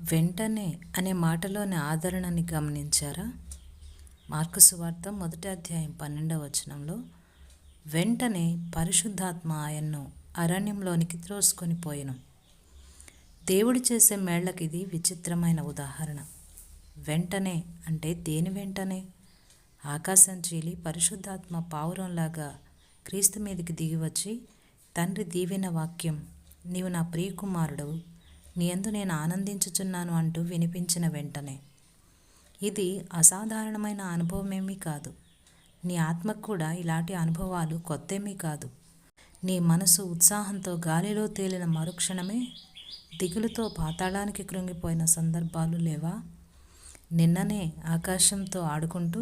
వెంటనే అనే మాటలోని ఆదరణని గమనించారా? మార్కు సువార్త 1వ అధ్యాయం 12వ వచనంలో వెంటనే పరిశుద్ధాత్మ ఆయన్ను అరణ్యంలోనికి త్రోసుకొని పోయెను. దేవుడు చేసే మేళ్లకిది విచిత్రమైన ఉదాహరణ. వెంటనే అంటే దేని వెంటనే? ఆకాశం చీలి పరిశుద్ధాత్మ పావురంలాగా క్రీస్తు మీదకి దిగివచ్చి తండ్రి దీవెన వాక్యం, నీవు నా ప్రియకుమారుడవు, నీ యందు నేను ఆనందించుచున్నాను అంటూ వినిపించిన వెంటనే. ఇది అసాధారణమైన అనుభవమేమీ కాదు. నీ ఆత్మకు కూడా ఇలాంటి అనుభవాలు కొత్తేమీ కాదు. నీ మనసు ఉత్సాహంతో గాలిలో తేలిన మరుక్షణమే దిగులుతో పాతాళానికి కృంగిపోయిన సందర్భాలు లేవా? నిన్ననే ఆకాశంతో ఆడుకుంటూ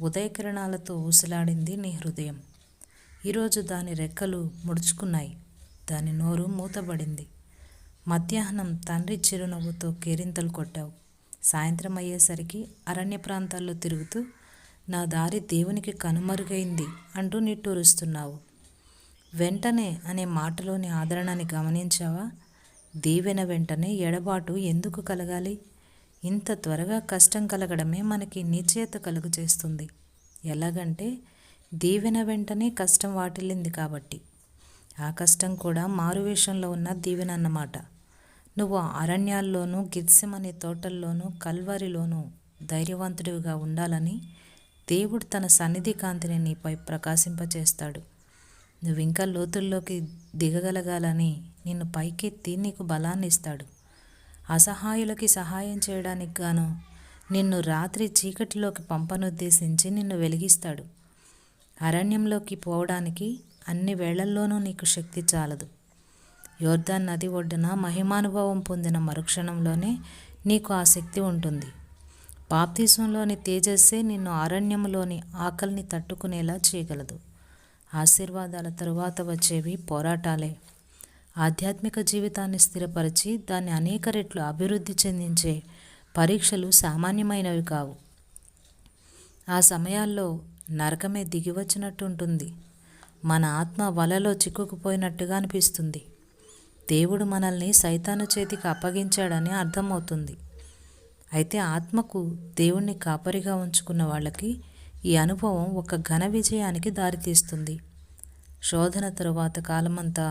ఉదయకిరణాలతో ఊసలాడింది నీ హృదయం. ఈరోజు దాని రెక్కలు ముడుచుకున్నాయి, దాని నోరు మూతబడింది. మధ్యాహ్నం తండ్రి చిరునవ్వుతో కేరింతలు కొట్టావు. సాయంత్రం అయ్యేసరికి అరణ్య ప్రాంతాల్లో తిరుగుతూ నా దారి దేవునికి కనుమరుగైంది అంటూ నిట్టూరుస్తున్నావు. వెంటనే అనే మాటలోని ఆదరణని గమనించావా? దీవెన వెంటనే ఎడబాటు ఎందుకు కలగాలి? ఇంత త్వరగా కష్టం కలగడమే మనకి నిశ్చయత కలుగు చేస్తుంది. ఎలాగంటే దీవెన వెంటనే కష్టం వాటిల్లింది కాబట్టి. ఆ కష్టం కూడా మారువేషంలో ఉన్న దీవెన అన్నమాట. నువ్వు అరణ్యాల్లోనూ, గెత్సెమనే తోటల్లోనూ, కల్వరిలోనూ ధైర్యవంతుడివిగా ఉండాలని దేవుడు తన సన్నిధి కాంతిని నీపై ప్రకాశింపచేస్తాడు. నువ్వింకా లోతుల్లోకి దిగగలగాలని నిన్ను పైకెత్తి నీకు బలాన్ని ఇస్తాడు. అసహాయులకి సహాయం చేయడానికి గాను నిన్ను రాత్రి చీకటిలోకి పంపనుద్దేశించి నిన్ను వెలిగిస్తాడు. అరణ్యంలోకి పోవడానికి అన్ని వేళల్లోనూ నీకు శక్తి చాలదు. యోర్దాన్ నది ఒడ్డున మహిమానుభవం పొందిన మరుక్షణంలోనే నీకు ఆ శక్తి ఉంటుంది. బాప్తిజంలోని తేజస్సే నిన్ను అరణ్యంలోని ఆకలిని తట్టుకునేలా చేయగలదు. ఆశీర్వాదాల తరువాత వచ్చేవి పోరాటాలే. ఆధ్యాత్మిక జీవితాన్ని స్థిరపరిచి దాన్ని అనేక రెట్లు అభివృద్ధి చెందించే పరీక్షలు సామాన్యమైనవి కావు. ఆ సమయాల్లో నరకమే దిగివచ్చినట్టుంటుంది. మన ఆత్మ వలలో చిక్కుకుపోయినట్టుగా అనిపిస్తుంది. దేవుడు మనల్ని సైతాను చేతికి అప్పగించాడని అర్థమవుతుంది. అయితే ఆత్మకు దేవుణ్ణి కాపరిగా ఉంచుకున్న వాళ్ళకి ఈ అనుభవం ఒక ఘన విజయానికి దారితీస్తుంది. శోధన తరువాత కాలమంతా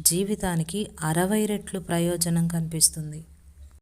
జీవితానికి 60 రెట్లు ప్రయోజనం కనిపిస్తుంది.